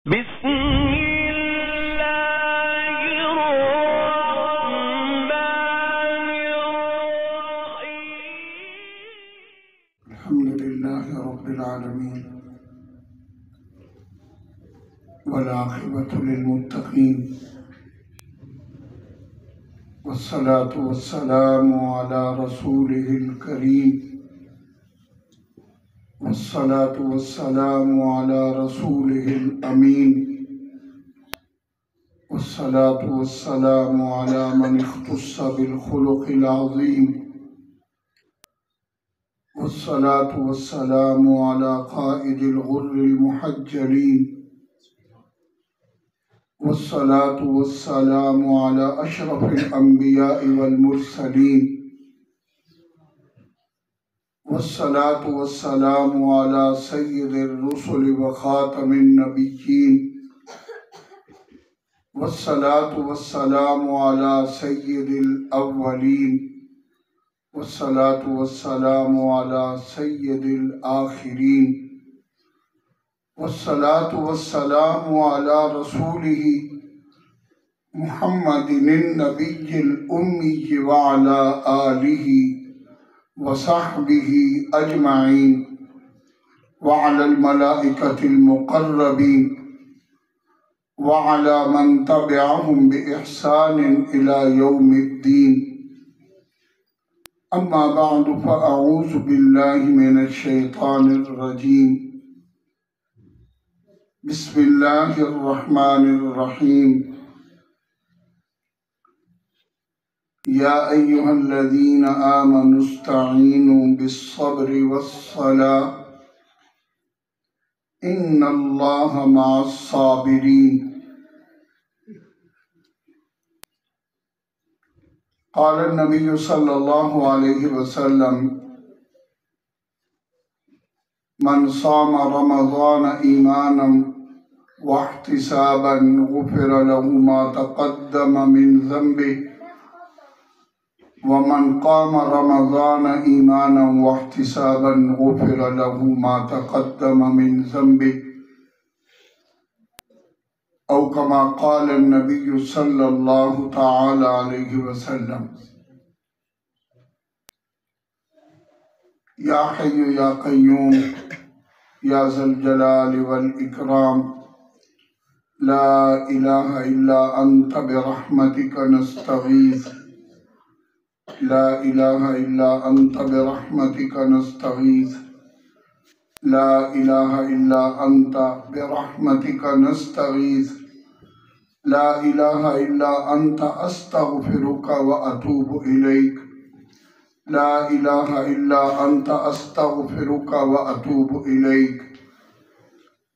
अल्हम्दुलिल्लाहि रब्बिल आलमीन वल आक़िबतु लिल मुत्तक़ीन वस्सलातु वस्सलामु अला रसूलिहिल करीम वस्सलातु वस्सलामु अला रसूलिहिल अमीन वस्सलातु वस्सलामु अला मन इख्तस्सा बिल खुलुक़िल अज़ीम वस्सलातु वस्सलामु अला क़ाइदिल गुर्रिल मुहज्जलीन वस्सलातु वस्सलामु अला अशरफिल अंबिया'i वल मुरसलीन वस्सलातु वस्सलामु अला सय्यिदिर रुसुलि व ख़ातमिन नबिय्यीन वस्सलातु वस्सलामु अला सय्यिदिल अव्वलीन वस्सलातु वस्सलामु अला सय्यिदिल आखिरीन वस्सलातु वस्सलामु अला रसूलिही मुहम्मदिन नबिय्यिल उम्मी व अला आलिही व सहबिही अजमाइन व अलल मलाइकतिल मुक़र्रबीन व अला मन तबिअहुम बि इहसानिन इला यौमिद्दीन। अम्मा बअदु फ़अऊज़ु बिल्लाहि मिनश शैतानिर रजीम। बिस्मिल्लाहिर रहमानिर रहीम। या अय्युहल्लज़ीना आमनुस्तईनु बिस्सब्रि वस्सलाह इन्नल्लाहा मअस्साबिरीन। क़ाल नबी सल्लल्लाहु अलैहि वसल्लम मन साम रमज़ान ईमानन वहतिसाबन गुफ़िर लहु मा तक़द्दम मिन ज़ंबिहि व मन क़ाम रमज़ान ईमानन वहतिसाबन गुफ़िर लहु मा तक़द्दम मिन ज़ंबिहि औ कमा क़ाल नबी सल्लल्लाहु तआला अलैहि वसल्लम। या हय्यु या क़य्यूम या ज़ल जलालि वल इकराम ला इलाहा इल्ला अंत बिरहमतिका नस्तगीथ ला इलाहा इल्ला अंत बिरहमतिका नस्तगीथ ला इलाहा इल्ला अंत बिरहमतिका नस्तगीथ ला इलाहा इल्ला अंत अस्तगफिरुका व अतूबु इलैक ला इलाहा इल्ला अंत अस्तगफिरुका व अतूबु इलैक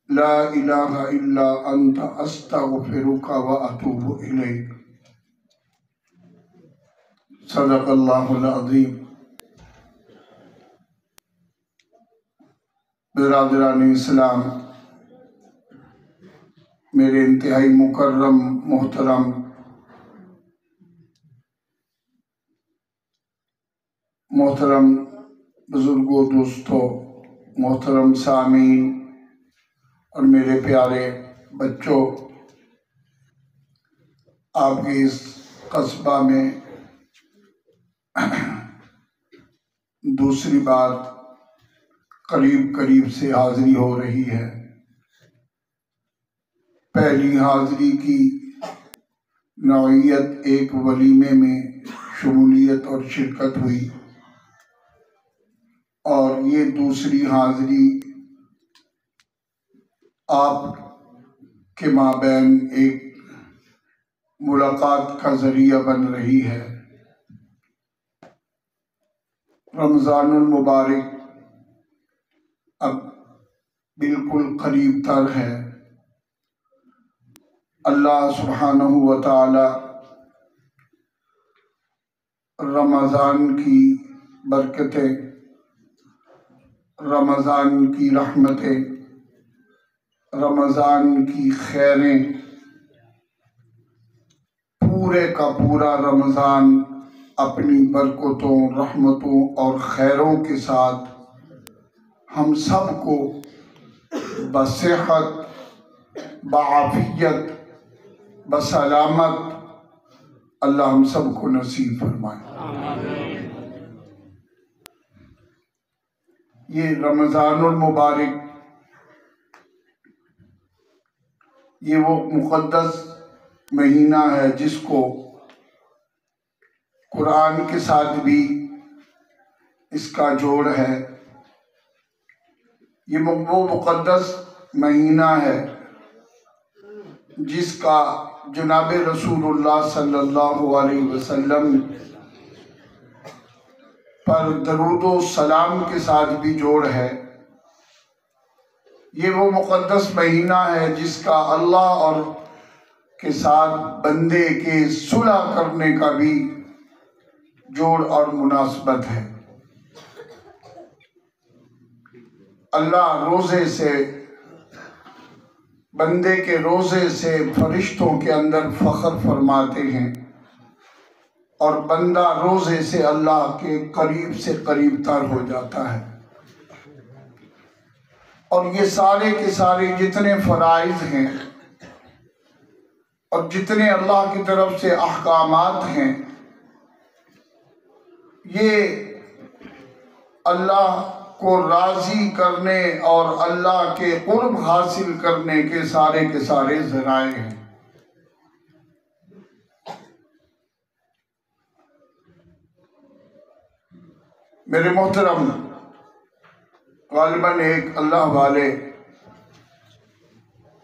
ला इलाहा इल्ला अंत अस्तगफिरुका व अतूबु इलैक। सदक़ल्लाहुल अज़ीम। बिरादरान इस्लाम, मेरे इंतहाई मुकर्रम मोहतरम बुजुर्गों, दोस्तों, मोहतरम सामीन और मेरे प्यारे बच्चों, आपके इस कस्बा में दूसरी बार करीब से हाज़िरी हो रही है। पहली हाज़िरी की नौइयत एक वलीमे में शमूलियत और शिरकत हुई और ये दूसरी हाज़िरी आप के माबैन एक मुलाकात का ज़रिया बन रही है। रमज़ानुल मुबारक अब बिल्कुल करीब तर है। अल्लाह सुब्हानहू व तआला रमज़ान की बरकतें, रमज़ान की रहमतें, रमज़ान की खैरें, पूरे का पूरा रमज़ान अपनी बरकतों, रहमतों और खैरों के साथ हम सब को बसेहत, बाआफियत, बसलामत अल्लाह हम सबको नसीब फरमाए। ये रमज़ानुल मुबारक, ये वो मुक़द्दस महीना है जिसको कुरान के साथ भी इसका जोड़ है। ये वो मुक़द्दस महीना है जिसका जनाब रसूलुल्लाह सल्लल्लाहु अलैहि वसल्लम पर दरूद व सलाम के साथ भी जोड़ है। ये वो मुक़द्दस महीना है जिसका अल्लाह और के साथ बंदे के सुलह करने का भी जोड़ और मुनासबत है। अल्लाह रोज़े से, बंदे के रोज़े से फरिश्तों के अंदर फ़ख्र फरमाते हैं और बंदा रोज़े से अल्लाह के करीब से करीब तर हो जाता है। और ये सारे के सारे जितने फ़राइज़ हैं और जितने अल्लाह की तरफ से अहकामात हैं, ये अल्लाह को राज़ी करने और अल्लाह के कुर्ब हासिल करने के सारे ज़राए हैं। मेरे मोहतरम, गालिबन एक अल्लाह वाले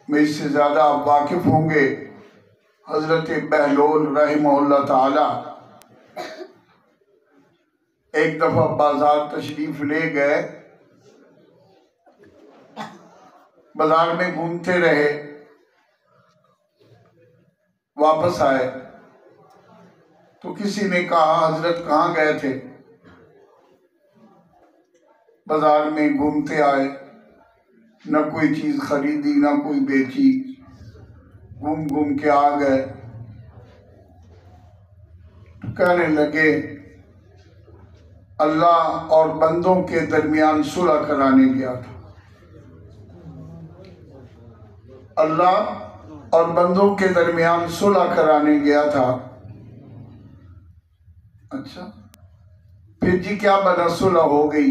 में इससे ज़्यादा आप वाकिफ़ होंगे, हज़रत बहलोल रहमहुल्लाह ताला एक दफ़ा बाज़ार तशरीफ़ ले गए, बाज़ार में घूमते रहे, वापस आए तो किसी ने कहा, हज़रत कहाँ गए थे? बाज़ार में घूमते आए, न कोई चीज़ खरीदी न कोई बेची, घूम घूम के आ गए। तो कहने लगे, अल्लाह और बंदों के दरमियान सुलह कराने गया था। अल्लाह और बंदों के दरमियान सुलह कराने गया था। अच्छा, फिर जी क्या बना? सुलह हो गई।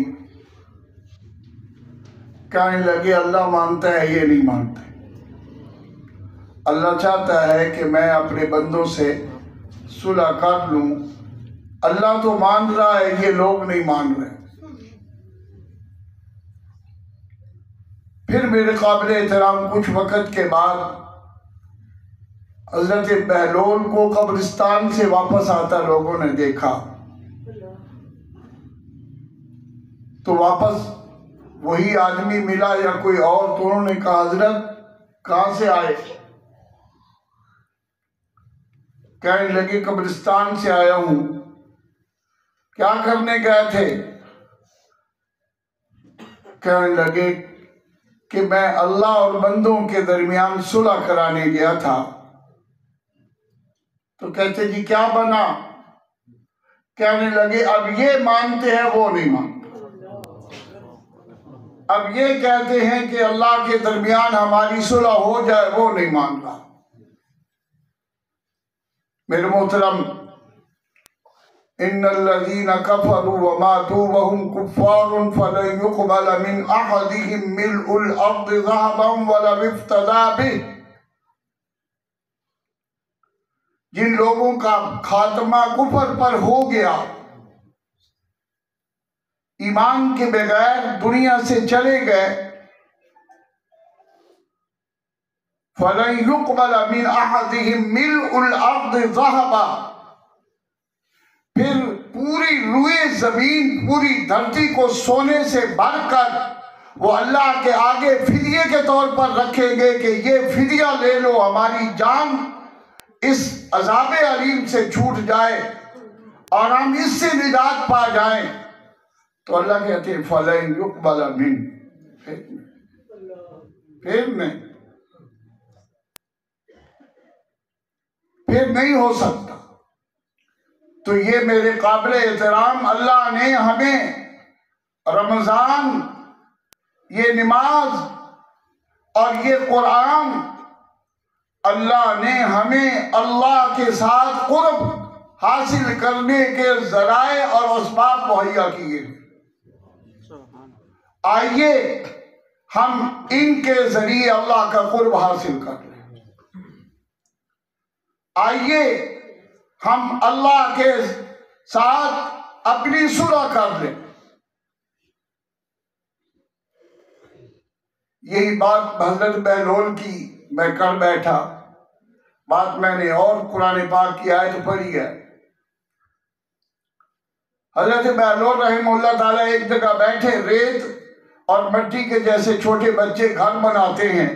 कहने लगे, अल्लाह मानता है, ये नहीं मानते। अल्लाह चाहता है कि मैं अपने बंदों से सुलह कर लूं। अल्लाह तो मान रहा है, ये लोग नहीं मान रहे। फिर मेरे काबिल एहतराम कुछ वक़्त के बाद हज़रत बहलोल को कब्रिस्तान से वापस आता लोगों ने देखा, तो वापस वही आदमी मिला या कोई और, तो उन्होंने कहा, हज़रत कहाँ से आए? कहने लगे, कब्रिस्तान से आया हूं। क्या करने गए थे? कहने लगे कि मैं अल्लाह और बंदों के दरमियान सुलह कराने गया था। तो कहते, जी क्या बना? कहने लगे, अब ये मानते हैं, वो नहीं मानते। अब ये कहते हैं कि अल्लाह के दरमियान हमारी सुलह हो जाए, वो नहीं मान रहा। मेरे मोहतरम, इन्नल्लज़ीना कफ़रू व मातू व हुम कुफ़्फ़ारुन फ़लन युक़बल मिन अहदिहिम मिल्उल अर्दि ज़हबन वलव इफ्तदा बिह। जिन लोगों का खात्मा कुफर पर हो गया, ईमान के बगैर दुनिया से चले गए, फ़लन युक़बल मिन अहदिहिम मिल्उल अर्दि ज़हबा, फिर पूरी रुए जमीन, पूरी धरती को सोने से भरकर वो अल्लाह के आगे फिदिये के तौर पर रखेंगे कि ये फिदिया ले लो, हमारी जान इस अज़ाब अलीम से छूट जाए और हम इससे निजात पा जाएं। तो अल्लाह कहते हैं, फ़लन युक़बल मिन, फिर नहीं हो सकता। तो ये मेरे काबिल एहतराम, अल्लाह ने हमें रमज़ान, ये नमाज और ये कुरान अल्लाह ने हमें अल्लाह के साथ कुर्ब हासिल करने के जराए और असबाब मुहैया किए। आइए हम इनके जरिए अल्लाह का कुर्ब हासिल कर लें। आइए हम अल्लाह के साथ अपनी सुलह कर लें। यही बात हजरत बहलोल की मैं कर बैठा, बात मैंने और कुरान पाक की आयत पढ़ी है। हजरत बहलोल रहमतुल्लाह ताला एक जगह बैठे, रेत और मिट्टी के जैसे छोटे बच्चे घर बनाते हैं,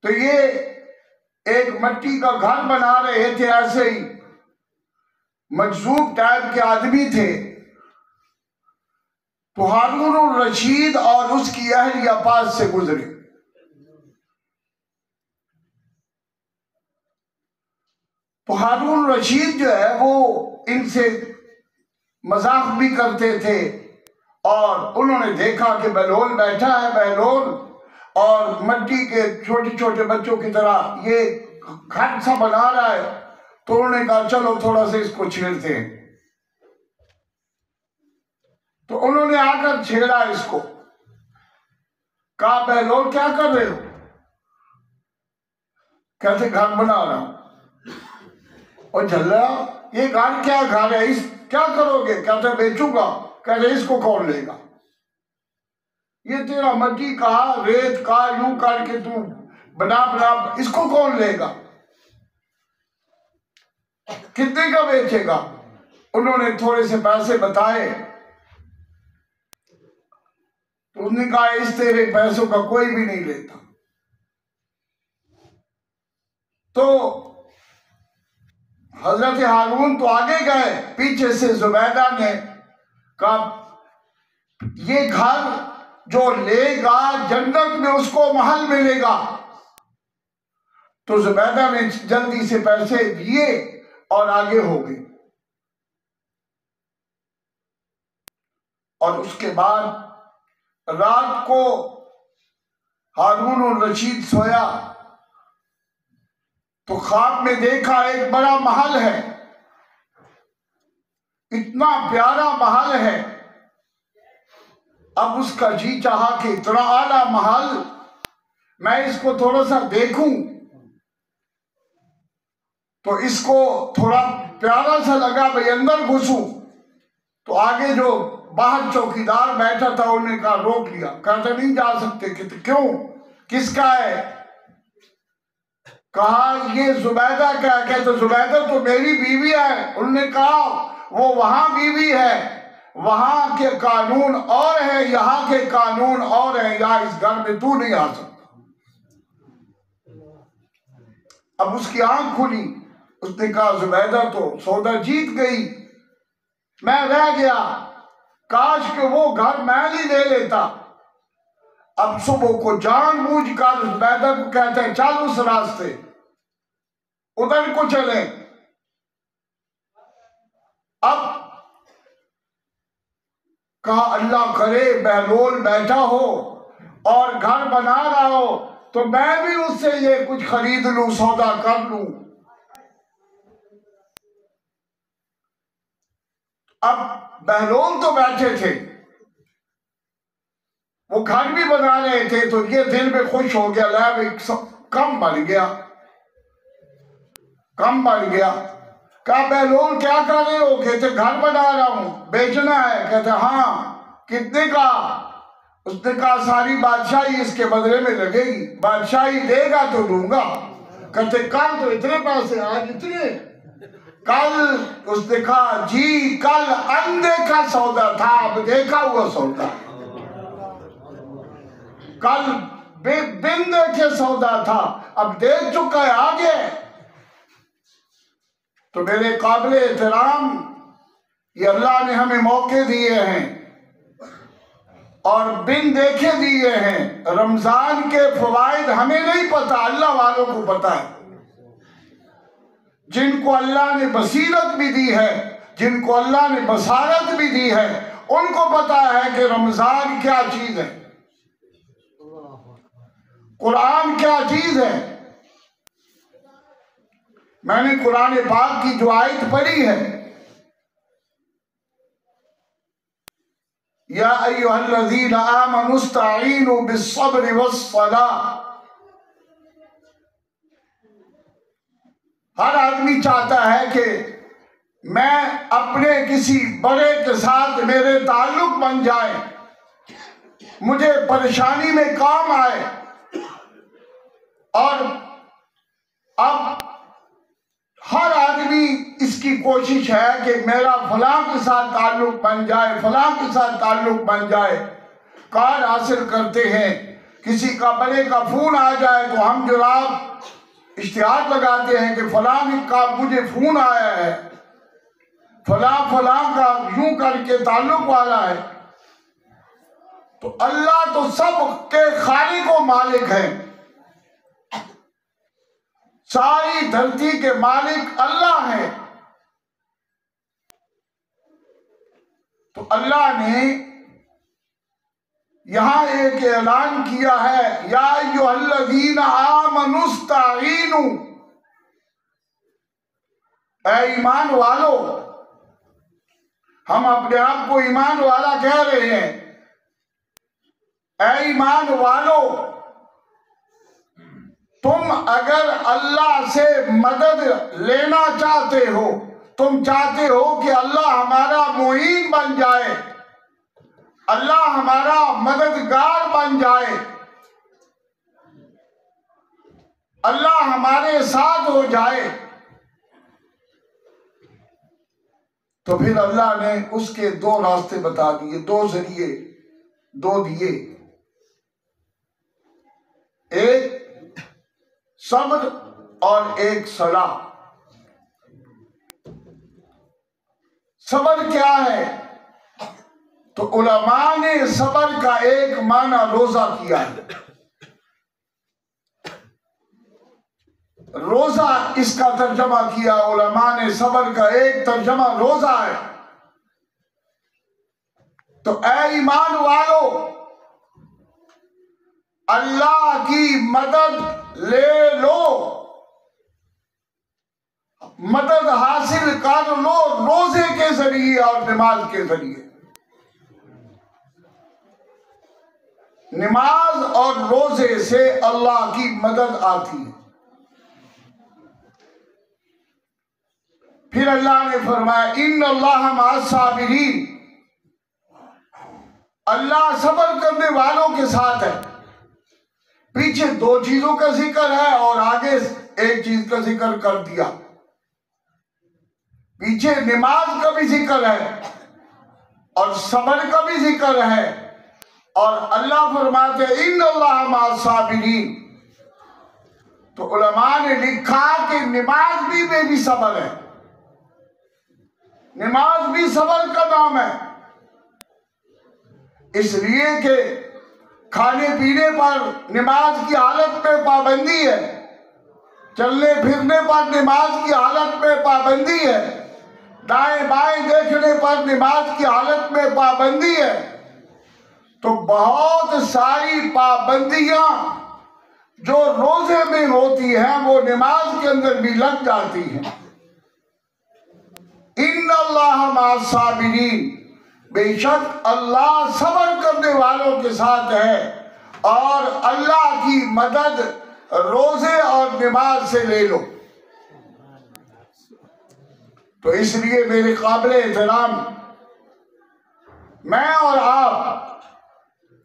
तो ये एक मिट्टी का घर बना रहे थे। ऐसे ही मजजूब टाइप के आदमी थे, तो हारून रशीद और उसकी अहलिया पास से गुजरे। तो हारून रशीद जो है वो इनसे मजाक भी करते थे, और उन्होंने देखा कि बहलोल बैठा है, बहलोल और मिट्टी के छोटे छोटे बच्चों की तरह ये घर सा बना रहा है, तो उन्होंने कहा चलो थोड़ा सा इसको छेड़ते हैं। तो उन्होंने आकर छेड़ा इसको, कहा बहलोल क्या कर रहे हो? कहते घर बना रहा हूं। और झल्ला ये घर क्या घर है, इस क्या करोगे? कहते बेचूंगा। कहते इसको कौन लेगा? ये तेरा मिट्टी का रेत का यूं करके तू बना बना, इसको कौन लेगा? कितने का बेचेगा? उन्होंने थोड़े से पैसे बताए, तो उसने कहा इस तेरे पैसों का कोई भी नहीं लेता। तो हजरत हारून तो आगे गए, पीछे से जुबैदा ने कहा ये घर जो लेगा जन्नत में उसको महल मिलेगा। तो जुबैदा ने जल्दी से पैसे दिए और आगे हो गई। और उसके बाद रात को हारून और रशीद सोया, तो ख्वाब में देखा एक बड़ा महल है, इतना प्यारा महल है। अब उसका जी चाहा कि इतना आला महल, मैं इसको थोड़ा सा देखूं। तो इसको थोड़ा प्यारा सा लगा, भाई अंदर घुसूं। तो आगे जो बाहर चौकीदार बैठा था उन्होंने कहा, रोक लिया, कहते नहीं जा सकते। कहते क्यों, किसका है? कहा ये जुबैदा का। कहते जुबैदा तो मेरी बीवी है। उन्होंने कहा वो वहां बीवी है, वहां के कानून और है, यहाँ के कानून और है, या इस घर में तू नहीं आ सकता। अब उसकी आंख खुली, उसने कहा जुबैदा तो सौदा जीत गई, मैं रह गया, काश के वो घर मैं ही ले लेता। अब सुबह को जानबूझकर जुबैदा को कहते हैं चल उस रास्ते, उधर को चले। अब कहा अल्लाह करे बहलोल बैठा हो और घर बना रहा हो, तो मैं भी उससे ये कुछ खरीद लूं, सौदा कर लूं। अब बहलोल तो बैठे थे, वो घर भी बना रहे थे, तो ये दिल में खुश हो गया, ला कम बन गया, कम बन गया। कहा बहलोल क्या कर रहे हो? कहते घर बना रहा हूं, बेचना है। कहते हाँ, कितने का? उसने कहा सारी बादशाही इसके बदले में लगेगी, बादशाही देगा तो दूंगा। कहते कल तो इतने पैसे, आज इतने? कल उसने कहा जी कल अनदेखा सौदा था, अब देखा हुआ सौदा। कल बिन देखे सौदा था, अब देख चुका है आगे। तो मेरे काबिले एहतराम, ये अल्लाह ने हमें मौके दिए हैं और बिन देखे दिए हैं। रमजान के फवाइद हमें नहीं पता, अल्लाह वालों को पता है। जिनको अल्लाह ने बसीरत भी दी है, जिनको अल्लाह ने बसारत भी दी है, उनको पता है कि रमजान क्या चीज है। कुरान क्या चीज है। मैंने कुरान पाक की जो आयत पढ़ी है, या अय्युहल्लज़ीना आमनुस्तईनु बिस्सब्रि वस्सलाह। हर आदमी चाहता है कि मैं अपने किसी बड़े के साथ मेरे ताल्लुक बन जाए, मुझे परेशानी में काम आए। और अब हर आदमी इसकी कोशिश है कि मेरा फलां के साथ ताल्लुक बन जाए, फलां के साथ ताल्लुक बन जाए। कार्ड हासिल करते हैं, किसी का बड़े का फोन आ जाए तो हम जनाब इश्तिहार लगाते हैं कि फलां का मुझे फोन आया है, फलां का यूं करके ताल्लुक वाला है। तो अल्लाह तो सब के खालिक व मालिक है, सारी धरती के मालिक अल्लाह है। तो अल्लाह ने यहां एक ऐलान किया है, या अय्युहल्लज़ीना आमनुस्तईनु, ऐ ईमान वालो। हम अपने आप को ईमान वाला कह रहे हैं। ऐ ईमान वालो, तुम अगर अल्लाह से मदद लेना चाहते हो, तुम चाहते हो कि अल्लाह हमारा मुईन बन जाए, अल्लाह हमारा मददगार बन जाए, अल्लाह हमारे साथ हो जाए, तो फिर अल्लाह ने उसके दो रास्ते बता दिए, दो जरिए दो दिए। एक सब्र और एक सलाह। सब्र क्या है? तो उलमा ने सब्र का एक माना रोजा किया है। रोजा इसका तर्जमा किया उलमा ने, सब्र का एक तर्जमा रोजा है। तो ऐ ईमान वालो, अल्लाह की मदद ले लो, मदद हासिल कर लो रोजे के जरिए और नमाज के जरिए। नमाज और रोजे से अल्लाह की मदद आती है। फिर अल्लाह ने फरमाया, इन्नल्लाह मअस-साबिरीन, अल्लाह सब्र करने वालों के साथ है। पीछे दो चीजों का जिक्र है और आगे एक चीज का जिक्र कर दिया। पीछे नमाज का भी जिक्र है और सब्र का भी जिक्र है, और अल्लाह फरमाते इन्नल्लाह मअस-साबिरीन। तो उलमा ने लिखा कि नमाज में भी सब्र है, नमाज भी सब्र का नाम है। इसलिए कि खाने पीने पर नमाज की हालत में पाबंदी है, चलने फिरने पर नमाज की हालत में पाबंदी है, दाएं बाएं देखने पर नमाज की हालत में पाबंदी है। तो बहुत सारी पाबंदियां जो रोजे में होती हैं वो नमाज के अंदर भी लग जाती हैं। इन्नल्लाह मअस-साबिरीन, बेशक अल्लाह सब्र करने वालों के साथ है, और अल्लाह की मदद रोजे और नमाज से ले लो। तो इसलिए मेरे काबिल एहतराम, मैं और आप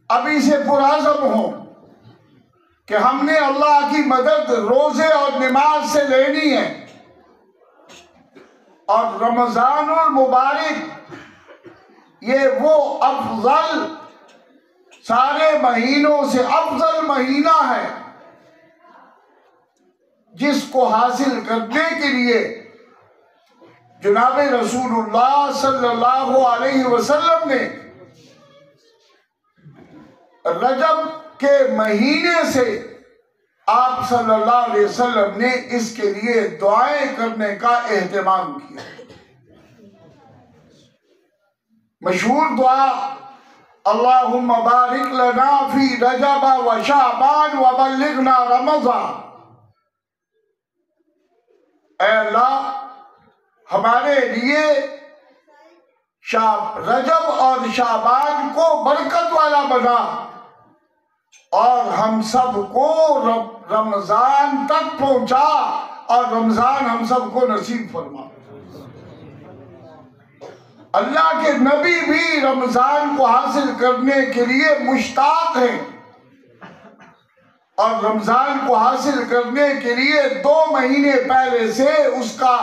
अभी से पुराज़म हो कि हमने अल्लाह की मदद रोजे और नमाज से लेनी है। और रमजानुल मुबारक ये वो अफजल, सारे महीनों से अफजल महीना है, जिसको हासिल करने के लिए जनाबे रसूलुल्लाह सल्लल्लाहु अलैहि वसल्लम ने रजब के महीने से आप सल्लल्लाहु अलैहि वसल्लम ने इसके लिए दुआएं करने का एहतमाम किया। मशहूर दुआ अल्लाहुम्मा बारिक लना फी रजब व शाबान व बल्लिगना रमज़ान। ऐ अल्लाह, हमारे लिए रजब और शाबान को बरकत वाला बना और हम सबको रमजान तक पहुंचा और रमजान हम सबको नसीब फरमा। अल्लाह के नबी भी रमजान को हासिल करने के लिए मुश्ताक हैं और रमजान को हासिल करने के लिए 2 महीने पहले से उसका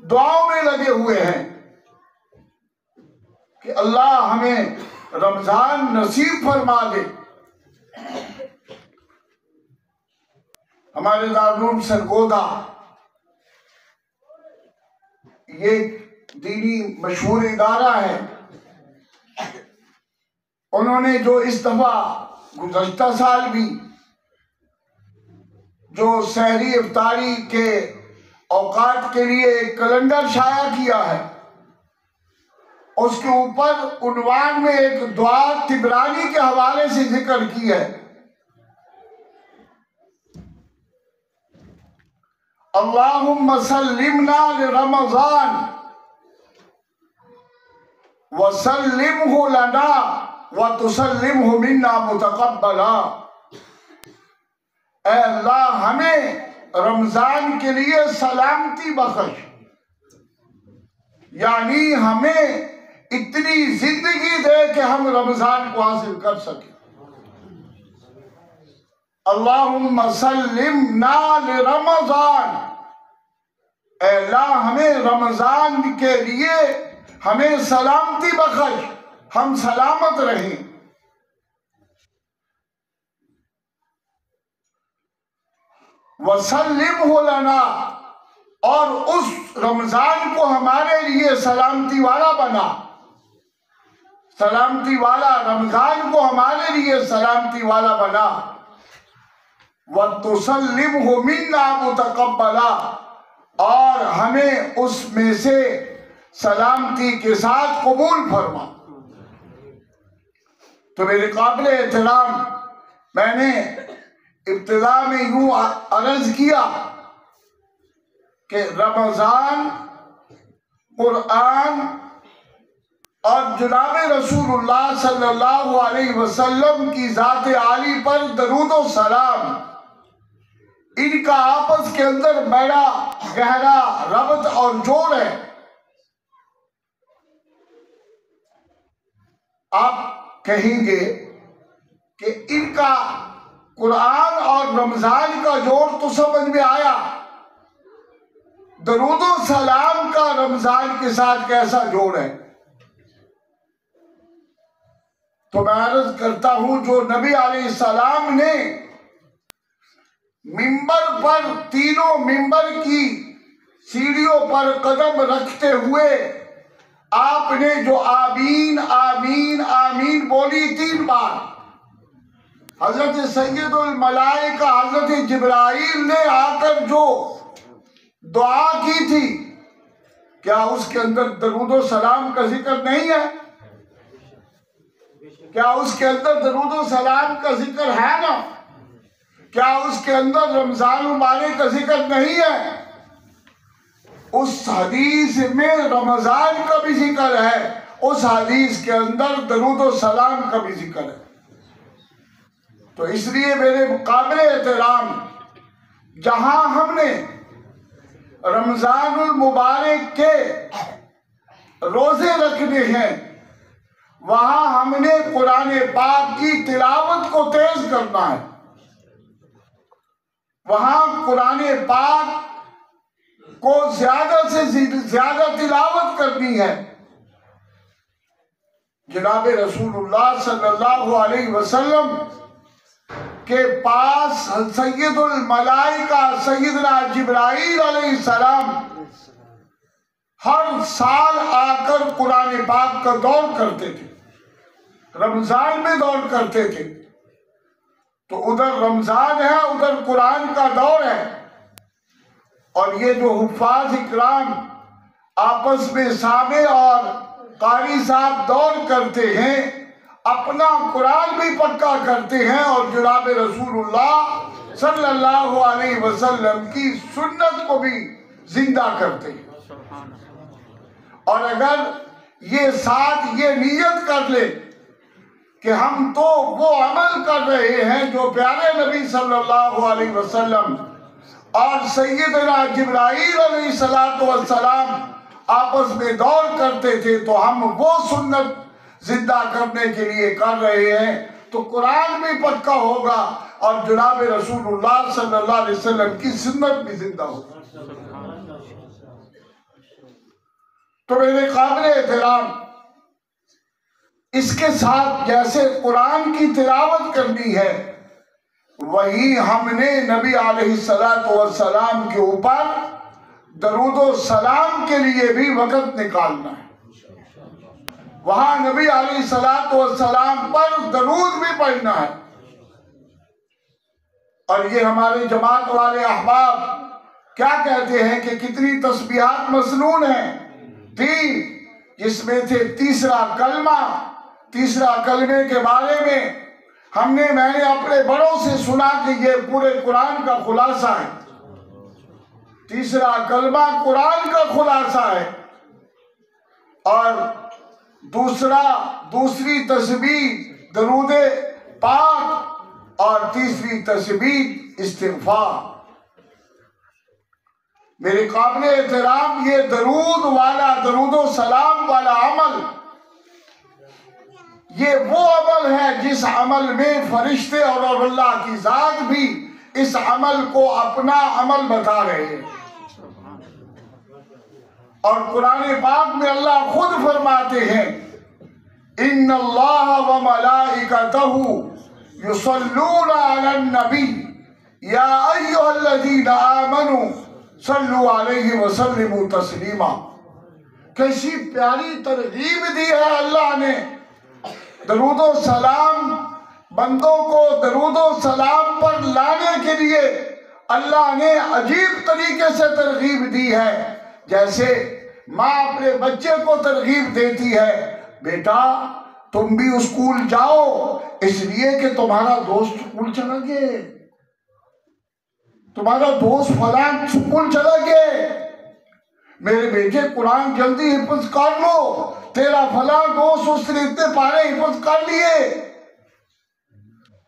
दुआओं में लगे हुए हैं कि अल्लाह हमें रमजान नसीब फरमा दे। हमारे दारुल सरगोदा ये दीनी मशहूर इदारा है, उन्होंने जो इस दफा गुज़श्ता साल भी जो सहरी इफ्तारी के औकात के लिए एक कैलेंडर शाया किया है, उसके ऊपर उन्वान में एक दुआ तिबरानी के हवाले से जिक्र की है। अल्लाहुम्मा सल्लिमना लिरमज़ान व सल्लिमहु लना व तुसल्लिमहु मिन्ना मुतक़ब्बला। ऐ अल्लाह, हमें रमजान के लिए सलामती बख्श, यानी हमें इतनी जिंदगी दे कि हम रमजान को हासिल कर सके। अल्लाहुम्मा सल्लिमना लिरमज़ान, ऐ अल्लाह, हमें रमजान के लिए हमें सलामती बख्श, हम सलामत रहें। वसल्लिमहु लना, और उस रमजान को हमारे लिए सलामती वाला बना, सलामती वाला रमजान को हमारे लिए सलामती वाला बना। व तुसल्लिमहु मिन्ना मुतक़ब्बला, और हमें उसमें से सलामती के साथ कबूल फरमा। तो मेरे काबिल एहतराम, मैंने इब्तिदा में यूं अर्ज किया कि रमजान, कुरान और जनाब रसूलुल्लाह सल्लल्लाहु अलैहि वसल्लम की ज़ात आली पर दरूद व सलाम, इनका आपस के अंदर बड़ा गहरा रब्त और जोड़ है। आप कहेंगे कि इनका कुरान और रमजान का जोड़ तो समझ में आया, दरूद व सलाम का रमजान के साथ कैसा जोड़ है? तो मैं अर्ज करता हूं, जो नबी अलैहिस्सलाम ने मिंबर पर, तीनों मिंबर की सीढ़ियों पर कदम रखते हुए आपने जो आमीन आमीन आमीन बोली 3 बार, हजरत सैयदुल मलाइका हजरत जिब्राइल ने आकर जो दुआ की थी, क्या उसके अंदर दरूद व सलाम का जिक्र नहीं है? क्या उसके अंदर दरूद व सलाम का जिक्र है ना? क्या उसके अंदर रमजान मुबारक का जिक्र नहीं है? उस हदीस में रमजान का भी जिक्र है, उस हदीस के अंदर दरूद व सलाम का भी जिक्र है। तो इसलिए मेरे मुकाबले एहतराम, जहां हमने रमजानुल मुबारक के रोजे रखने हैं, वहां हमने कुरान पाक की तिलावत को तेज करना है, वहां कुरान पाक को ज्यादा से ज्यादा तिलावत करनी है। जनाब रसूलुल्लाह सल्लल्लाहु अलैहि वसल्लम के पास सैयदुल मलाइका सैयदना जिब्राइल अलैहिस्सलाम हर साल आकर कुरान पाक का दौर करते थे, रमजान में दौर करते थे। तो उधर रमजान है, उधर कुरान का दौर है, और ये जो हुफ्फाज इकराम आपस में सामे और कारी साहब दौर करते हैं, अपना कुरान भी पक्का करते हैं और जनाब रसूलुल्लाह सल्लल्लाहु अलैहि वसल्लम की सुन्नत को भी जिंदा करते हैं। और अगर ये साथ ये नियत कर ले कि हम तो वो अमल कर रहे हैं जो प्यारे नबी सल्लल्लाहु अलैहि वसल्लम और सैयदना जिब्राईल अलैहिस्सलातु वस्सलाम आपस में दौर करते थे, तो हम वो सुन्नत जिंदा करने के लिए कर रहे हैं, तो कुरान भी पक्का होगा और जनाब रसूलुल्लाह सल्लल्लाहु अलैहि वसल्लम की सुन्नत भी जिंदा होगी। तो मेरे काबिल एहतराम, इसके साथ जैसे कुरान की तिलावत करनी है, वही हमने नबी अलैहिस्सलातु वस्सलाम के ऊपर दरूदो सलाम के लिए भी वक़्त निकालना है। वहां नबी अलैहिस्सलातु वस्सलाम पर दरूद भी पढ़ना है। और ये हमारे जमात वाले अहबाब क्या कहते हैं कि कितनी तस्बीहात मसनून हैं, 3, जिसमें थे तीसरा कलमा। तीसरा कलमे के बारे में मैंने अपने बड़ों से सुना कि ये पूरे कुरान का खुलासा है। तीसरा कलमा कुरान का खुलासा है। और दूसरी तस्बीह दरूदे पाक और तीसरी तस्बीह इस्तिग़फ़ार। मेरे काबिल एहतराम, ये दरूद वाला, दरूदो सलाम वाला अमल, ये वो अमल है जिस अमल में फरिश्ते और अल्लाह की जात भी इस अमल को अपना अमल बता रहे हैं। और कुरान पाक में अल्लाह खुद फरमाते हैं, इन्नल्लाह व मलाइकतहु युसल्लूना अलन नबी या अय्युहल्लज़ीना आमनू सल्लु अलैहि व सल्लिमू तस्लीमा। कैसी प्यारी तरगीब दी है अल्लाह ने। दरूदो सलाम, बंदों को दरूदो सलाम पर लाने के लिए अल्लाह ने अजीब तरीके से तरगीब दी है। जैसे माँ अपने बच्चे को तरगीब देती है, बेटा तुम भी स्कूल जाओ, इसलिए कि तुम्हारा दोस्त स्कूल चला गया, तुम्हारा दोस्त फलां स्कूल चला गया, मेरे बेटे कुरान जल्दी हिफ्ज कर लो, तेरा फला दोस्त उसने इतने पारे हिफ्ज कर लिए।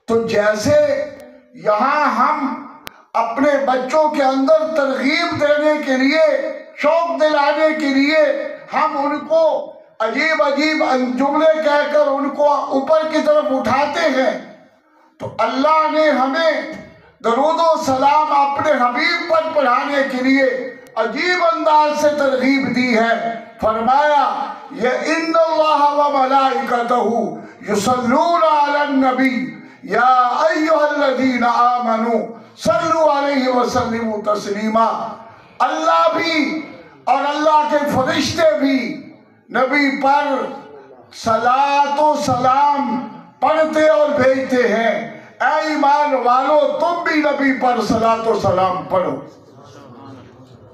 तो जैसे यहाँ हम अपने बच्चों के अंदर तरगीब देने के लिए, शौक दिलाने के लिए हम उनको अजीब अजीब जुमले कहकर उनको ऊपर की तरफ उठाते हैं, तो अल्लाह ने हमें दरूदो सलाम अपने हबीब पर पढ़ाने के लिए अजीब अंदाज से तरगीब दी है। फरमाया, ये इन्नल्लाह व मलाइकतहु युसल्लूना अलन नबी या अय्युहल्लज़ीना आमनू सल्लु अलैहि व सल्लिमू तस्लीमा। अल्लाह भी और अल्लाह के फरिश्ते भी नबी पर सलातो सलाम पढ़ते और भेजते हैं। ऐ ईमान वालों, तुम भी नबी पर सलातो सलाम पढ़ो।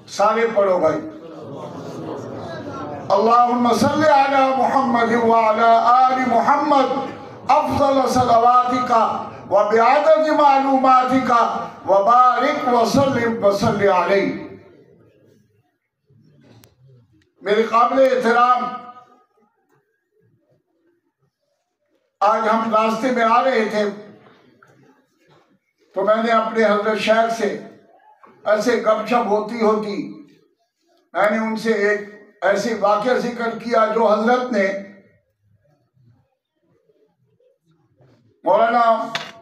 सारे पढ़ो भाई। अल्लाहुम्मा सल्ली अला मुहम्मद व अला आलि मुहम्मद अफ़ज़ल सलवातिका व बिअदद मालूमातिका व बारिक व सल्लिम व सल्ली अलैहि। मेरे काबिल एहतराम, आज हम रास्ते में आ रहे थे तो मैंने अपने हजरत शेख से ऐसे गपशप होती मैंने उनसे एक ऐसे वाक़या जिक्र किया जो हजरत ने मौलाना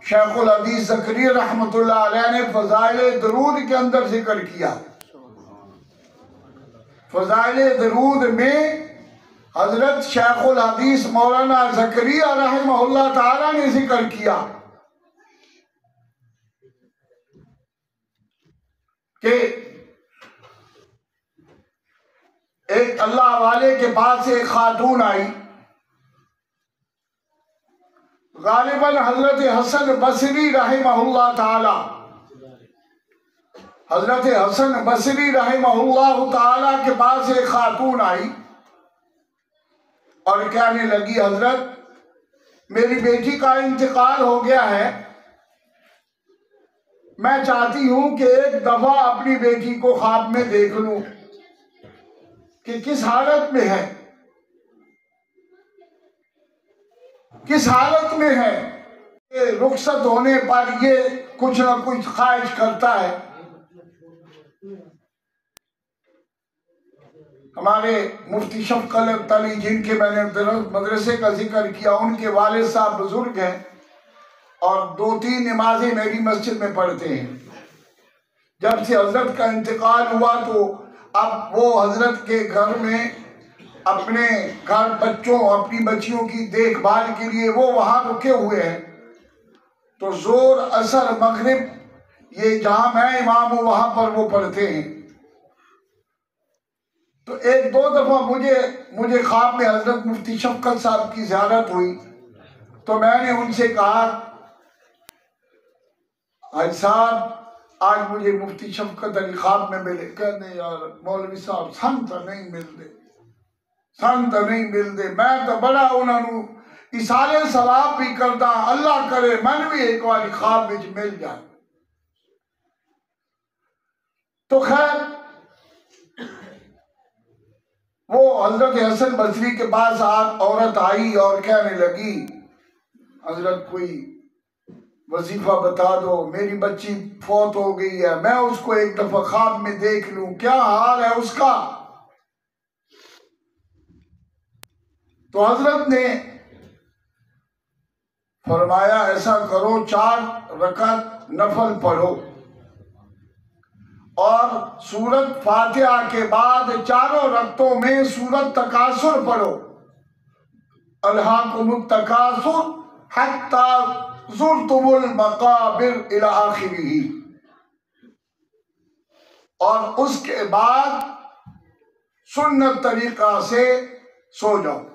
शेखुल हदीस ज़करिया रहमतुल्लाह अलैह ने फ़ज़ाइल दरूद के अंदर जिक्र किया। फ़ज़ाइल दरूद में हजरत शेखुल हदीस मौलाना ज़करिया रहमहुल्लाह ताला ने जिक्र किया कि एक अल्लाह वाले के पास एक खातून आई, गालिबन हजरत हसन बसरी रहमहुल्लाह ताला, हजरत हसन बसरी रहमहुल्लाह ताला के पास एक खातून आई और कहने लगी, हजरत मेरी बेटी का इंतकाल हो गया है, मैं चाहती हूं कि एक दफा अपनी बेटी को ख्वाब में देख लूं कि किस हालत में है, किस हालत में है। ये रुखसत होने पर ये कुछ ना कुछ ख्वाहिश करता है। हमारे मुफ्ती शफकत अली, जिनके मैंने मदरसे का जिक्र किया, उनके वालिद साहब बुजुर्ग हैं और 2-3 नमाजें मेरी मस्जिद में पढ़ते हैं। जब से हजरत का इंतकाल हुआ तो अब वो हजरत के घर में अपने घर बच्चों, अपनी बच्चियों की देखभाल के लिए वो वहाँ रुके हुए हैं। तो जोर, असर, मगरिब, ये जहाँ मैं इमाम हूँ वहाँ पर वो पढ़ते हैं। तो 1-2 दफा मुझे ख्वाब में हजरत मुफ्ती शफकत साहब की ज़ियारत हुई। तो मैंने उनसे कहा, हाजी साहब आज मुझे मुफ्ती शफकत अली ख्वाब में मिले। कहते यार मौलवी साहब संत नहीं मिलते, संत नहीं मिलते। मैं तो बड़ा उन्होंने इसाले सवाब भी करता, अल्लाह करे मन भी एक बार ख्वाब में मिल जाए। तो खैर वो हजरत हसन बसरी के पास औरत आई और कहने लगी, हजरत कोई वजीफा बता दो, मेरी बच्ची फौत हो गई है, मैं उसको एक दफा ख्वाब में देख लूं, क्या हाल है उसका। तो हजरत ने फरमाया ऐसा करो, 4 रकात नफल पढ़ो और सूरत फातिहा के बाद चारों रक्तों में सूरत तकासुर पढ़ो, अल्हाकुमुत तकासुर हत्ता ज़ुरतुमुल मकाबिर इला आखिरिही। और उसके बाद सुन्नत तरीका से सो जाओ।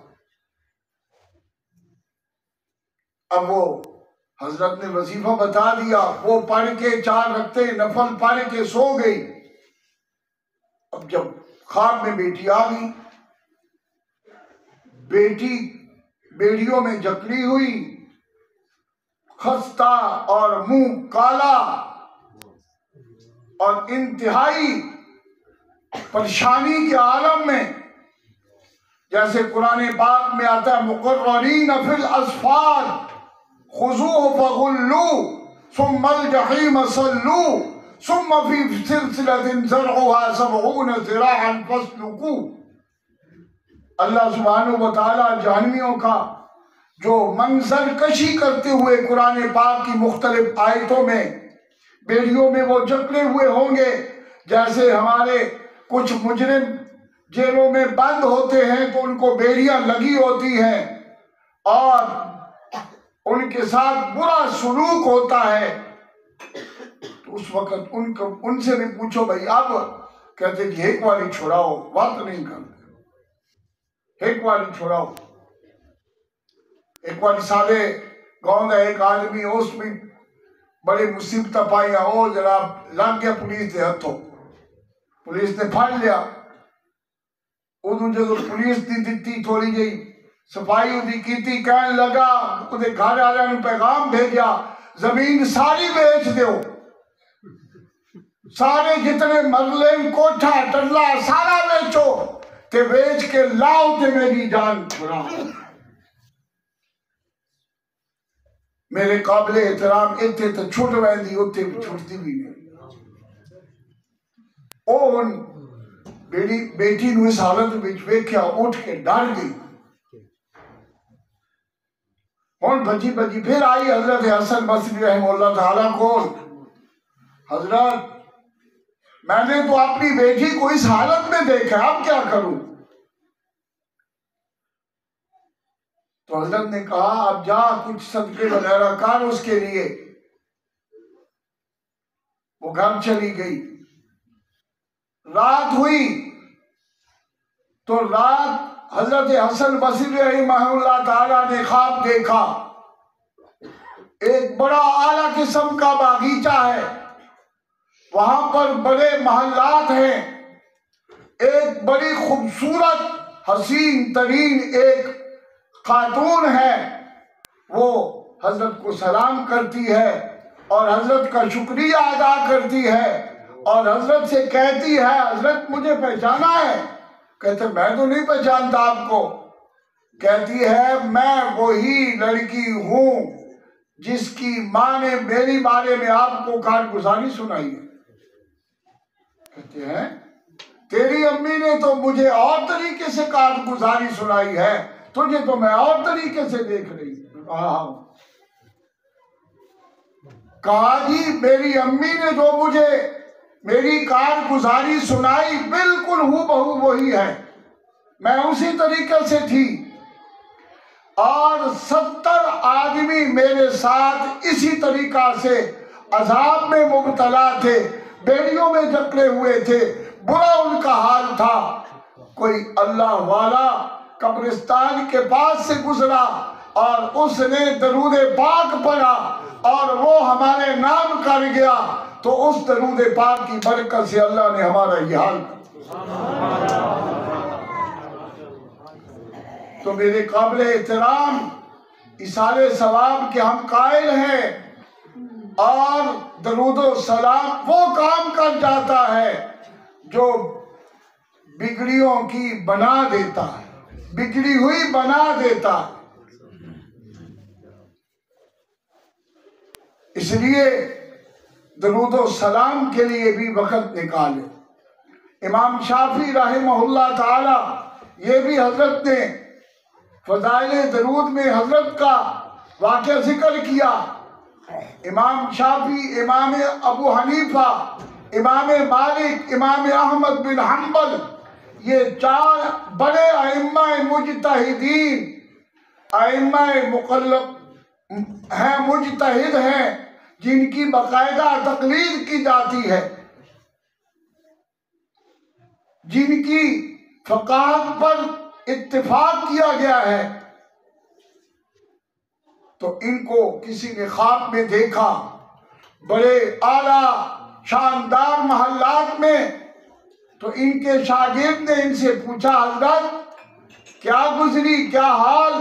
अब वो हजरत ने वजीफा बता दिया, वो पढ़ के 4 रक्ते नफल पढ़ के सो गई। अब जब ख्वाब में बेटी आ गई, बेटी बेड़ियों में जकड़ी हुई, खस्ता और मुंह काला और इंतहाई परेशानी के आलम में, जैसे कुरान पाक में आता है, मुकर्ररीन फिल अस्फार खुज़ूहु फगुल्लू सुम्मल जहीम सल्लू सुम्म फी सिलसिलतिन ज़रउहा सबऊन ज़िराअन फस्लुकू। अल्लाह सुब्हानहू व तआला जहन्नमियों का जो मंजर कशी करते हुए कुरान पाक की मुख्तलिफ आयतों में बेड़ियों में वो जकड़े हुए होंगे, जैसे हमारे कुछ मुजरिम जेलों में बंद होते हैं तो उनको बेड़ियां लगी होती हैं और उनके साथ बुरा सलूक होता है। तो उस वक्त उनसे भी पूछो भाई, अब कहते कि एक बारी छुड़ाओ, बात नहीं करते, एक बारी छुड़ाओ। एक बार सारे गाँव का एक आदमी, उसमें बड़ी मुसीबत पाई, ओ जनाब लग गया पुलिस के हथों, पुलिस ने फड़ लिया। उदू जो पुलिस ने दी थोड़ी जी सफाई उदी की, कहने लगा उदे घर वाले ने पैगाम भेजा, जमीन सारी बेच दो, सारे जितने मरले कोठा टल्ला सारा बेचो, ते बेच के लाओ ते मेरी जान छुड़ाओ। मेरे काबिल एहतराम इतने तो छुट रही, उत्थे भी छुटती भी नहीं। ओ बेटी नूं इस हालत में वेख्या, उठ के डर गई। हुण भजी भजी फिर आई हजरत हसन बसरी रहमतुल्लाह ताला कोल। हजरत मैंने तो अपनी बेटी को इस हालत में देखा, अब क्या करूं। तो हजरत ने कहा अब जा कुछ सदके वगैरह कर उसके लिए। वो घर चली गई। रात हुई तो रात हजरत हसन बसरी रहमतुल्लाह ताला ने ख्वाब देखा, एक बड़ा आला किस्म का बागीचा है, वहां पर बड़े महल्लात हैं, एक बड़ी खूबसूरत हसीन तरीन एक खातून है, वो हजरत को सलाम करती है और हजरत का शुक्रिया अदा करती है और हजरत से कहती है, हजरत मुझे पहचाना है? कहते मैं तो नहीं पहचानता आपको। कहती है मैं वही लड़की हूं जिसकी माँ ने मेरी बारे में आपको कारगुजारी सुनाई है। कहते हैं तेरी अम्मी ने तो मुझे और तरीके से कारगुजारी सुनाई है, तुझे तो मैं और तरीके से देख रही हूं। कहा जी मेरी अम्मी ने जो मुझे मेरी कारगुजारी सुनाई बिल्कुल हूबहू वही है, मैं उसी तरीके से थी और 70 आदमी मेरे साथ इसी तरीका से अजाब में मुब्तला थे, बेड़ियों में जकड़े हुए थे, बुरा उनका हाल था। कोई अल्लाह वाला कब्रिस्तान के पास से गुजरा और उसने दरूद पाक पढ़ा और वो हमारे नाम कर गया, तो उस दरूद पाक की बरकत से अल्लाह ने हमारा ये हाल कर। तो मेरे काबिल एहतराम इसाले सवाब के हम कायल हैं और दरूदो सलाम वो काम कर जाता है जो बिगड़ियों की बना देता है, बिगड़ी हुई बना देता है। इसलिए दरूदो सलाम के लिए भी वक़्त निकाले। इमाम शाफी रहमहुल्लाह ताला ये भी हजरत ने फज़ाइल दरूद में हजरत का वाक़या जिक्र किया। इमाम शाफी, इमाम अबू हनीफा, इमाम मालिक, इमाम अहमद बिन हम्बल, ये 4 बड़े अइम्मा मुजतहिदीन, अइम्मा मुक़ल्लिद हैं, मुजतहिद हैं, जिनकी बाकायदा तकलीद की जाती है, जिनकी फ़क़ाहत पर इत्तिफाक किया गया है। तो इनको किसी ने ख्वाब में देखा बड़े आला शानदार महल्लात में, तो इनके शागिर्द ने इनसे पूछा हजरत क्या गुजरी, क्या हाल,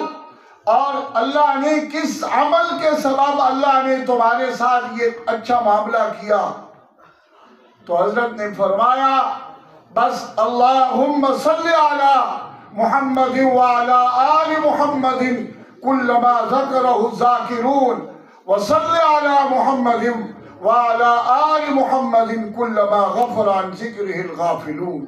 और अल्लाह ने किस अमल के सबब अल्लाह ने तुम्हारे साथ ये अच्छा मामला किया? तो हजरत ने फरमाया बस अल्लाहुम्मा सल्ली अला मुहम्मदिन व अला आलि मुहम्मदिन कुल्लमा ज़करहु ज़ाकिरून व सल्ली अला मुहम्मदिन व अला आलि मुहम्मदिन कुल्लमा गफ़र अन ज़िक्रिहिल गाफ़िलून।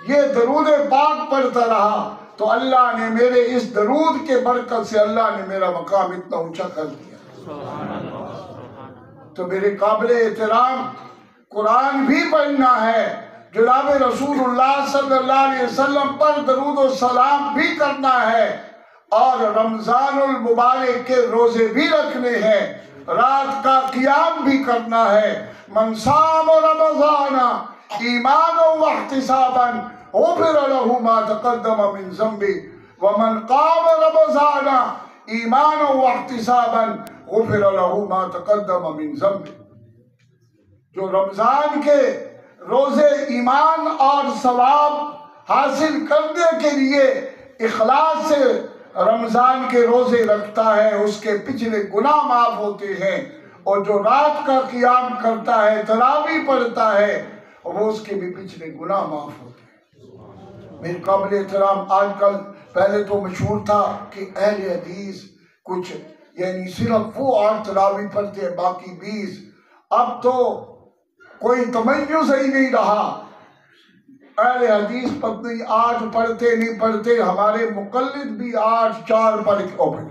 ये दरूद पाक पढ़ता रहा तो अल्लाह ने मेरे इस दरूद के बरकत से अल्लाह ने मेरा मकाम इतना ऊंचा कर दिया। तो मेरे काबिल एहतराम कुरान भी पढ़ना है, जनाब रसूलुल्लाह सल्लल्लाहु अलैहि वसल्लम पर दरूद और सलाम भी करना है और रमजानुल मुबारक के रोजे भी रखने हैं, रात का क़ियाम भी करना है। मन साम रमज़ाना ईमानन व इहतिसाबन गुफ़िर लहू मा तक़द्दम मिन ज़ंबि व मन क़ाम रमज़ाना ईमानन व इहतिसाबन गुफ़िर लहू मा तक़द्दम मिन ज़ंबि। जो रमज़ान के रोजे ईमान और सवाब हासिल करने के लिए इखलास से रमज़ान के रोजे रखता है, उसके पिछले गुनाह माफ होते हैं। और जो रात का क़ियाम करता है, तरावी पढ़ता है, वो उसके भी पिछले गुनाह माफ होते हैं। मेरे काबिल एहतराम आजकल, पहले तो मशहूर था कि अहले हदीस कुछ यानी सिर्फ वो 8 तरावी पढ़ते हैं, बाकी 20। अब तो कोई तमय्युज़ ही नहीं रहा, अहले हदीस पत्नी 8 पढ़ते नहीं पढ़ते, हमारे मुक़ल्लिद भी 8-4 पढ़ के ओपन।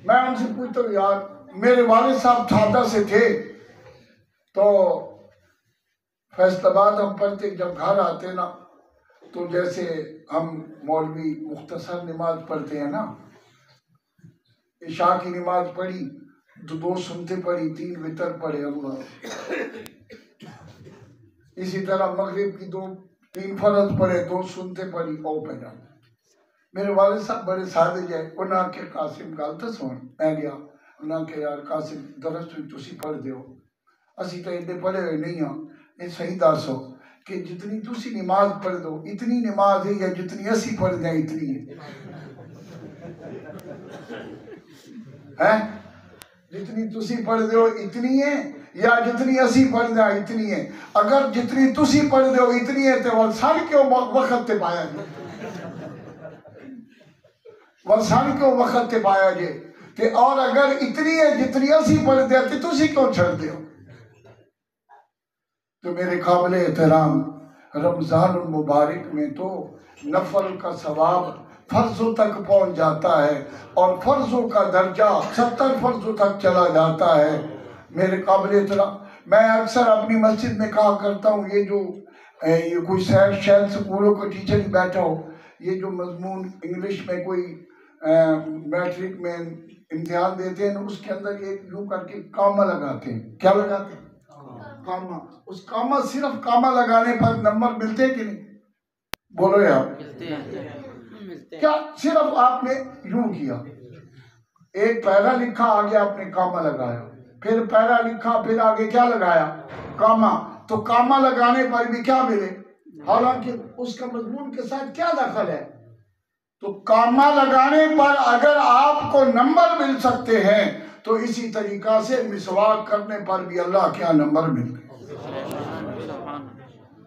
मैं उनसे पूछता हूँ यार, मेरे वालिद साहब ठाठा से थे, तो फैसलाबाद हम पढ़ते, जब घर आते ना तो जैसे हम मौलवी मुख्तसर नमाज पढ़ते हैं ना, इशा की नमाज पढ़ी तो 2 सुनते पढ़ी, 3 वितर पढ़े अल्लाह। इसी तरह मगरिब की 2-3 फर्ज पढ़े, 2 सुनते पढ़ी और पहचान। मेरे वालिद साहब बड़े सादे जाए, उन्हें आके कासिम गल तो सुन, मैं गया उन्हें आके यार कासिम दरस तुसी पढ़ दो, असी तो एडे पढ़े हुए नहीं हाँ, ये सही दसो कि जितनी तुसी नमाज पढ़ दो इतनी नमाज है या जितनी असी पढ़ दें इतनी है? है जितनी तुसी पढ़ते हो इतनी है या जितनी असी पढ़ते हैं इतनी है? अगर जितनी तुसी पढ़ते हो इतनी है तो वलसान क्यों वक्त ते पाया जे? वलसान क्यों वक्त ते पाया जे? ते और अगर इतनी है जितनी असी पढ़ते हैं तो तुसी क्यों छड़ते हो? तो मेरे काबिल एहतराम रमजान मुबारक में तो नफल का सवाब फर्जों तक पहुंच जाता है और फर्जों का दर्जा 70 फर्जों तक चला जाता है। मेरे काबिल एहतराम मैं अक्सर अपनी मस्जिद में कहा करता हूँ, ये कोई शहर स्कूलों का टीचर ही बैठा हो, ये जो मजमून इंग्लिश में कोई मैट्रिक में इम्तिहान देते हैं उसके अंदर एक यूं करके कामा लगाते हैं। क्या लगाते हैं? कामा। उस कामा, सिर्फ कामा लगाने पर नंबर मिलते हैं कि नहीं? बोलो यार, मिलते हैं। क्या सिर्फ आपने यूं किया, एक पैरा लिखा, आगे आपने कामा लगाया, फिर पैरा लिखा, फिर आगे क्या लगाया? कामा। तो कामा लगाने पर भी क्या मिले? हालांकि उसका मजमून के साथ क्या दखल है? तो कामा लगाने पर अगर आपको नंबर मिल सकते हैं तो इसी तरीका से मिसवाक करने पर भी अल्लाह क्या नंबर मिलते हैं।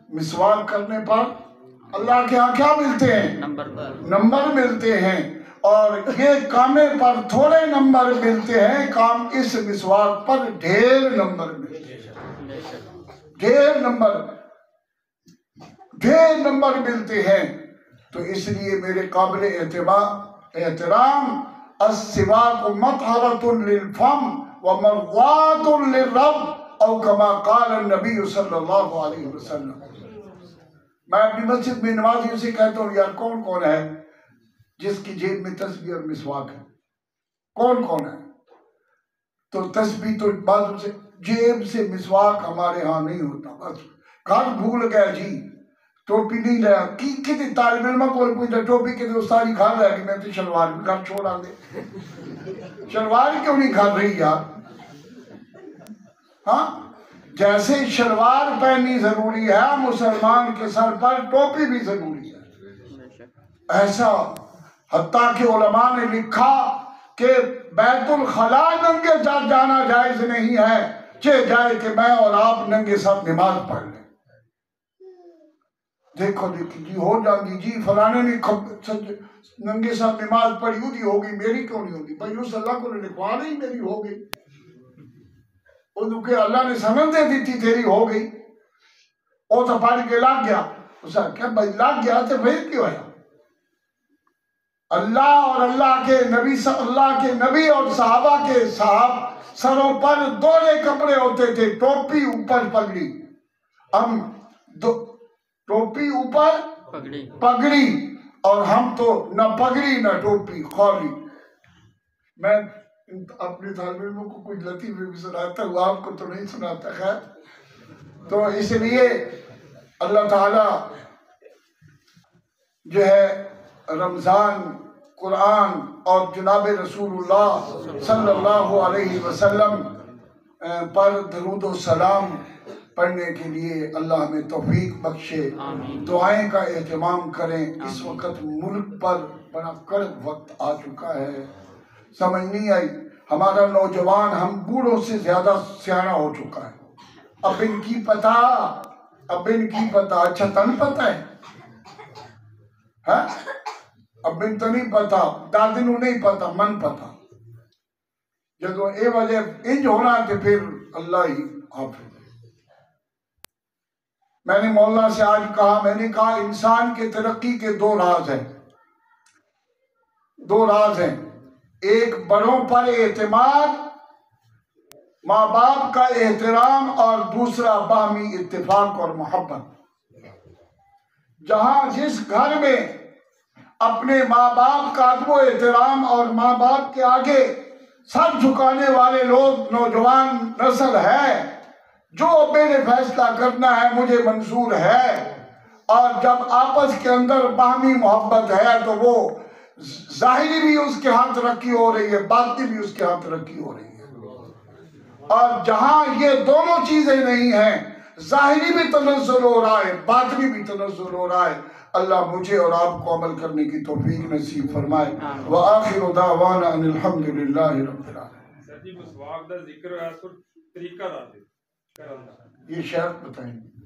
मिसवाक करने पर अल्लाह के यहाँ क्या मिलते हैं? नंबर मिलते हैं। और ये कामे पर थोड़े नंबर मिलते हैं, काम इस मिसवाक पर ढेर नंबर मिलते हैं। ढेर नंबर मिलते हैं। तो इसलिए मेरे काबिल एहतराम अस्सिवाक मत्हरतुन लिलफम व मर्ज़ातुन लिर्रब औ कमा क़ाल नबी सल्लल्लाहु अलैहि वसल्लम। मैं अपनी मस्जिद में नमाजियों से कहता हूँ, यार कौन कौन है जिसकी जेब में तस्बीह और मिसवाक है? कौन कौन है? तो तस्बीह तो बाद से, जेब से मिसवाक हमारे यहाँ नहीं होता। बस घर भूल गया जी, टोपी नहीं लाया कि तालिब इल्म को पूछा टोपी के उस्तादी घर रह गई, मैं तो शलवार भी घर छोड़ आ दे। शलवार क्यों नहीं घर रही यार? हाँ, जैसे शलवार पहननी जरूरी है, मुसलमान के सर पर टोपी भी जरूरी है। ऐसा हत्ता के उलमा ने लिखा कि बैतुल खला नंगे साथ जाना जायज नहीं है, चे जाए कि मैं और आप नंगे साथ नमाज पढ़ लें। देखो जी हो जाएगी जी, फलाने ने नंगे साथ नमाज पढ़ी उसकी होगी, मेरी क्यों नहीं होगी? भाई उस अल्लाह को लिखवा नहीं, मेरी हो गई। उनके अल्लाह ने समझ दे दी थी, तेरी हो गई। वो तो पढ़ के लग गया, उसका क्या भाई लग गया तो फिर क्यों है? अल्लाह और अल्लाह के नबी और सहाबा के साहब सरों पर दोले कपड़े होते थे, टोपी ऊपर पगड़ी। हम टोपी ऊपर पगड़ी, और हम तो न पगड़ी न टोपी, खाली। मैं अपने तालिबों को कुछ लतीफे भी सुनाता हूँ, आपको तो नहीं सुनाता। खैर, तो इसलिए अल्लाह ताला जो है रमज़ान, कुरान और जनाब रसूलुल्लाह सल्लल्लाहु अलैहि वसल्लम पर दरूद व सलाम पढ़ने के लिए अल्लाह हमें तौफीक बख्शे। दुआएं का एहतमाम करें। इस वक्त मुल्क पर बड़ा कड़क वक्त आ चुका है, समझ नहीं आई। हमारा नौजवान हम बूढ़ों से ज्यादा सियाना हो चुका है। अब इनकी पता अच्छा तन पता है? अब इन तो नहीं पता, दादी नु नहीं पता, मन पता। जो ए वजह इंज होना तो फिर अल्लाह ही हाफिज। मैंने मौला से आज कहा, मैंने कहा इंसान के तरक्की के दो राज हैं। एक बड़ों पर एतमाद, माँ बाप का एहतराम, और दूसरा बाहमी इत्तेफाक और मोहब्बत। जहां जिस घर में अपने माँ बाप का अदब एहतराम और माँ बाप के आगे सर झुकाने वाले लोग नौजवान नस्ल है, जो मैंने फैसला करना है मुझे मंजूर है, और जब आपस के अंदर बाहमी मोहब्बत है तो वो जाहिरी भी उसके हाथ रखी हो रही है, बातनी भी उसके हाथ रखी हो रही है। और जहां ये दोनों चीजें नहीं हैं, जाहिरी भी तनज़्ज़ुल हो रहा है, बातनी भी तनज़्ज़ुल हो रहा है, अल्लाह मुझे और आपको अमल करने की तौफीक नसीब फरमाए। व आखिरु दावाना अनिल हम्दुलिल्लाहि रब्बिल आलमीन। सर जी मुसवाक दा जिक्र है, तरीका दस दो करन दा। ये शर्त बताएंगे।